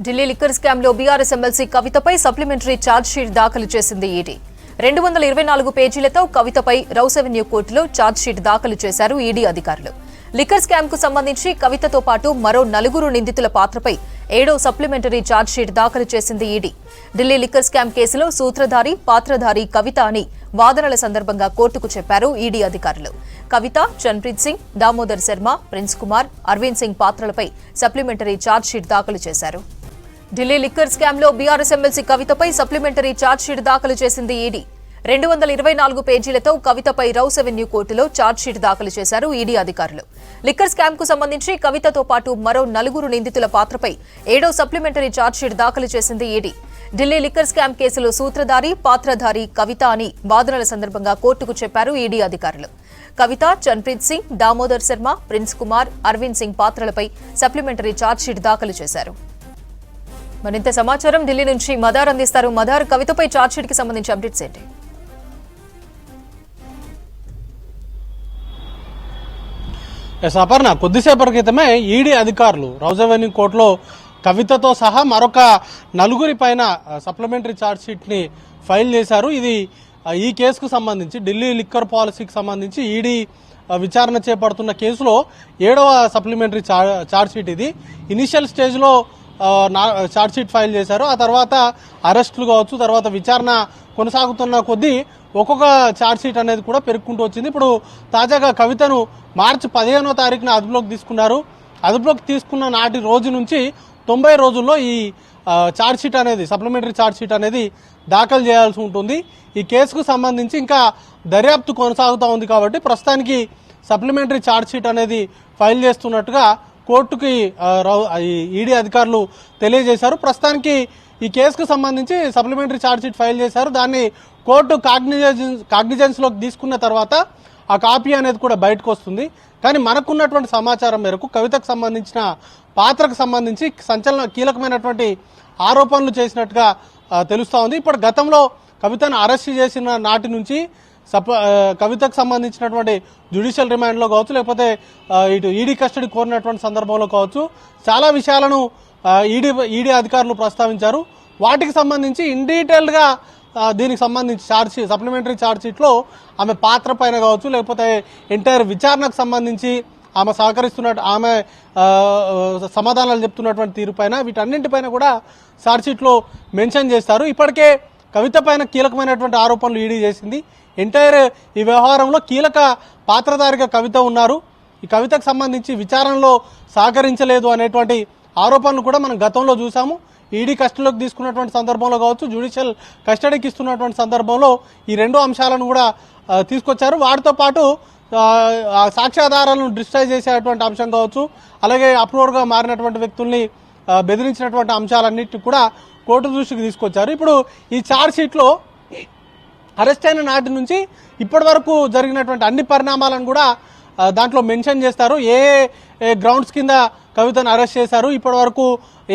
Delhi liquor scam లో BRS MLC కవితపై supplementary charge sheet దాఖలు చేసింది ఈడీ. 224 పేజీలతో కవితపై రౌస్ అవెన్యూ కోర్టులో ఛార్జ్ షీట్ దాఖలు చేశారు ఈడీ అధికారులు. లిక్కర్ స్కామ్ కు సంబంధించి కవితతో పాటు మరో 4 నిందితుల పాత్రపై 7వ సప్లిమెంటరీ ఛార్జ్ షీట్ దాఖలు చేసింది ఈడీ. ఢిల్లీ లిక్కర్ స్కామ్ కేసులో సూత్రధారి, పాత్రధారి కవిత అని వాదనల సందర్భంగా కోర్టుకు చెప్పారు ఈడీ అధికారులు. కవిత, చన్ప్రీత్ సింగ్, దామోదర్ శర్మ, ప్రిన్స్ కుమార్, అరవింద్ సింగ్ పాత్రలపై సప్లిమెంటరీ ఛార్జ్ షీట్ దాఖలు చేశారు. ఢిల్లీ లిక్కర్ స్కామ్ లో బీఆర్ఎస్ ఎమ్మెల్సీ కవితపై సప్లిమెంటరీ ఛార్జ్ షీట్ దాఖలు చేసింది ఈడీ. 224 పేజీలతో కవితపై రౌస్ అవెన్యూ కోర్టులో ఛార్జ్ షీట్ దాఖలు చేశారు ఈడీ అధికారులు. లిక్కర్ స్కామ్ కు సంబంధించి కవితతో పాటు మరో 4 నిందితుల పాత్రపై 7వ సప్లిమెంటరీ ఛార్జ్ షీట్ దాఖలు చేసింది ఈడీ. ఢిల్లీ లిక్కర్ స్కామ్ కేసులో సూత్రధారి, పాత్రధారి కవిత అని వాదనల సందర్భంగా కోర్టుకు చెప్పారు ఈడీ అధికారులు. కవిత, చన్ప్రీత్ సింగ్, దామోదర్ శర్మ, ప్రిన్స్ కుమార్, అరవింద్ సింగ్ పాత్రలపై సప్లిమెంటరీ ఛార్జ్ షీట్ దాఖలు చేశారు. మరింత సమాచారం ఢిల్లీ నుంచి మదార్ అందిస్తారు. మదార్, కవితపై ఛార్జ్ షీట్ కి సంబంధించి అప్డేట్స్ ఏంటి? అపర్ణ, కొద్దిసేపటి క్రితమే ఈడీ అధికారులు రౌస్ అవెన్యూ కోర్టులో కవితతో సహా మరొక 4 పైన సప్లిమెంటరీ ఛార్జ్ షీట్ ని ఫైల్ చేశారు. ఇది ఈ కేసుకు సంబంధించి ఢిల్లీ లిక్కర్ పాలసీకి సంబంధించి ఈడీ విచారణ చేపడుతున్న కేసులో 7వ సప్లిమెంటరీ ఛార్జ్ షీట్. ఇది ఇనిషియల్ స్టేజ్ లో ఛార్జ్ షీట్ ఫైల్ చేశారు. ఆ తర్వాత అరెస్టులు కావచ్చు, తర్వాత విచారణ కొనసాగుతున్న కొద్దీ ఒక్కొక్క ఛార్జ్ షీట్ అనేది కూడా పెరుగుకుంటూ వచ్చింది. ఇప్పుడు తాజాగా కవితను మార్చి 15వ తారీఖున అదుపులోకి తీసుకున్నారు. అదుపులోకి తీసుకున్న నాటి రోజు నుంచి 90 రోజుల్లో ఈ ఛార్జ్ షీట్ అనేది, సప్లిమెంటరీ ఛార్జ్ షీట్ అనేది దాఖలు చేయాల్సి ఉంటుంది. ఈ కేసుకు సంబంధించి ఇంకా దర్యాప్తు కొనసాగుతూ ఉంది కాబట్టి ప్రస్తుతానికి సప్లిమెంటరీ ఛార్జ్ షీట్ అనేది ఫైల్ చేస్తున్నట్టుగా కోర్టుకి ఈడీ అధికారులు తెలియజేశారు. ప్రస్తుతానికి ఈ కేసుకు సంబంధించి సప్లిమెంటరీ ఛార్జ్ షీట్ ఫైల్ చేశారు. దాన్ని కోర్టు కాగ్నిజెన్స్ లోకి తీసుకున్న తర్వాత ఆ కాపీ అనేది కూడా బయటకు వస్తుంది. కానీ మనకున్నటువంటి సమాచారం మేరకు కవితకు సంబంధించిన పాత్రకు సంబంధించి కీలకమైనటువంటి ఆరోపణలు చేసినట్టుగా తెలుస్తూ ఉంది. ఇప్పుడు గతంలో కవితను అరెస్ట్ చేసిన నాటి నుంచి కవితకు సంబంధించినటువంటి జ్యుడిషియల్ రిమాండ్లో కావచ్చు, లేకపోతే ఇటు ఈడీ కస్టడీ కోరినటువంటి సందర్భంలో కావచ్చు, చాలా విషయాలను ఈడీ అధికారులు ప్రస్తావించారు. వాటికి సంబంధించి ఇన్ డీటెయిల్గా దీనికి సంబంధించి సప్లిమెంటరీ ఛార్జ్ షీట్లో ఆమె పాత్ర పైన కావచ్చు, లేకపోతే ఎంటైర్ విచారణకు సంబంధించి ఆమె సహకరిస్తున్నట్టు, ఆమె సమాధానాలు చెప్తున్నటువంటి తీరుపైన, వీటన్నింటిపైన కూడా ఛార్జ్ షీట్లో మెన్షన్ చేస్తారు. ఇప్పటికే కవిత పైన కీలకమైనటువంటి ఆరోపణలు ఈడీ చేసింది. ఎంటైర్ ఈ వ్యవహారంలో కీలక పాత్రధారిగా కవిత ఉన్నారు. ఈ కవితకు సంబంధించి విచారణలో సహకరించలేదు అనేటువంటి ఆరోపణలు కూడా మనం గతంలో చూసాము. ఈడీ కస్టడీలోకి తీసుకున్నటువంటి సందర్భంలో కావచ్చు, జ్యుడిషియల్ కస్టడీకి ఇస్తున్నటువంటి సందర్భంలో ఈ 2 అంశాలను కూడా తీసుకొచ్చారు. వాటితో పాటు సాక్ష్యాధారాలను డిస్ట్రాయ్ చేసేటువంటి అంశం కావచ్చు, అలాగే అప్రూవర్గా మారినటువంటి వ్యక్తుల్ని బెదిరించినటువంటి అంశాలన్నింటినీ కూడా కోర్టు దృష్టికి తీసుకొచ్చారు. ఇప్పుడు ఈ ఛార్జ్ షీట్లో అరెస్ట్ అయిన నాటి నుంచి ఇప్పటి వరకు జరిగినటువంటి అన్ని పరిణామాలను కూడా దాంట్లో మెన్షన్ చేస్తారు. ఏ గ్రౌండ్స్ కింద కవితను అరెస్ట్ చేశారు, ఇప్పటి వరకు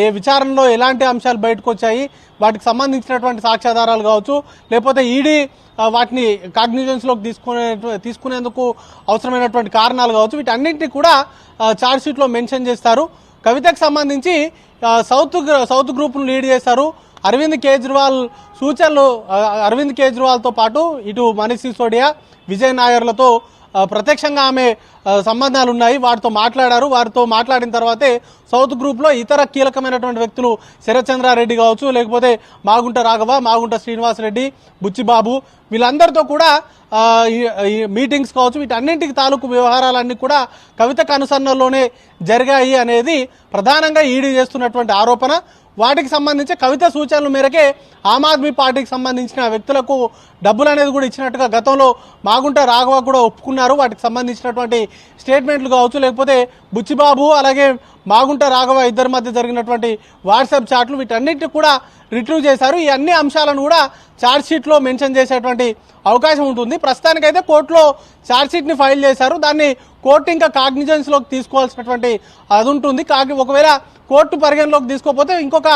ఏ విచారణలో ఎలాంటి అంశాలు బయటకు వచ్చాయి, వాటికి సంబంధించినటువంటి సాక్ష్యాధారాలు కావచ్చు, లేకపోతే ఈడీ వాటిని కాగ్నిజెన్స్లోకి తీసుకునేందుకు అవసరమైనటువంటి కారణాలు కావచ్చు, వీటన్నింటినీ కూడా ఛార్జ్ షీట్లో మెన్షన్ చేస్తారు. కవితకు సంబంధించి సౌత్ గ్రూప్ను లీడ్ చేశారు. అరవింద్ కేజ్రీవాల్ సూచనలు, అరవింద్ కేజ్రీవాల్తో పాటు ఇటు మనీష్ సిసోడియా, విజయ్ నాయర్లతో ప్రత్యక్షంగా ఆమె సంబంధాలు ఉన్నాయి. వారితో మాట్లాడారు. వారితో మాట్లాడిన తర్వాతే సౌత్ గ్రూప్లో ఇతర కీలకమైనటువంటి వ్యక్తులు శరత్చంద్రారెడ్డి కావచ్చు, లేకపోతే మాగుంట రాఘవ, మాగుంట శ్రీనివాసరెడ్డి, బుచ్చిబాబు, వీళ్ళందరితో కూడా ఈ మీటింగ్స్ కావచ్చు, వీటన్నింటికి తాలూకు వ్యవహారాలన్నీ కూడా కవితకు అనుసరణలోనే జరిగాయి అనేది ప్రధానంగా ఈడీ చేస్తున్నటువంటి ఆరోపణ. వాటికి సంబంధించి కవిత సూచనల మేరకే ఆమ్ ఆద్మీ పార్టీకి సంబంధించిన వ్యక్తులకు డబ్బులు అనేది కూడా ఇచ్చినట్టుగా గతంలో మాగుంట రాఘవ కూడా ఒప్పుకున్నారు. వాటికి సంబంధించినటువంటి స్టేట్మెంట్లు కావచ్చు, లేకపోతే బుచ్చిబాబు అలాగే మాగుంట రాఘవ ఇద్దరి మధ్య జరిగినటువంటి వాట్సాప్ చాట్లు, వీటన్నిటిని కూడా రిట్రీవ్ చేశారు. ఈ అన్ని అంశాలను కూడా ఛార్జ్ షీట్లో మెన్షన్ చేసేటువంటి అవకాశం ఉంటుంది. ప్రస్తుతానికైతే కోర్టులో ఛార్జ్ షీట్ని ఫైల్ చేశారు. దాన్ని కోర్టు ఇంకా కాగ్నిజెన్స్లోకి తీసుకోవాల్సినటువంటి అది ఉంటుంది. ఒకవేళ కోర్టు పరిగణలోకి తీసుకోకపోతే ఇంకొక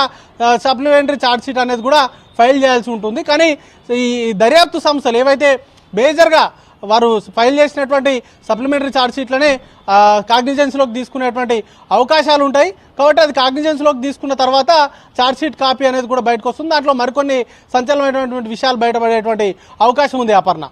సప్లిమెంటరీ ఛార్జ్ షీట్ అనేది కూడా ఫైల్ చేయాల్సి ఉంటుంది. కానీ ఈ దర్యాప్తు సంస్థలు ఏవైతే మేజర్గా వారు ఫైల్ చేసినటువంటి సప్లిమెంటరీ ఛార్జ్ షీట్లనే కాగ్నిజెన్స్లోకి తీసుకునేటువంటి అవకాశాలు ఉంటాయి. కాబట్టి అది కాగ్నిజెన్స్లోకి తీసుకున్న తర్వాత ఛార్జ్ షీట్ కాపీ అనేది కూడా బయటకు వస్తుంది. దాంట్లో మరికొన్ని సంచలనమైనటువంటి విషయాలు బయటపడేటువంటి అవకాశం ఉంది. అపర్ణ.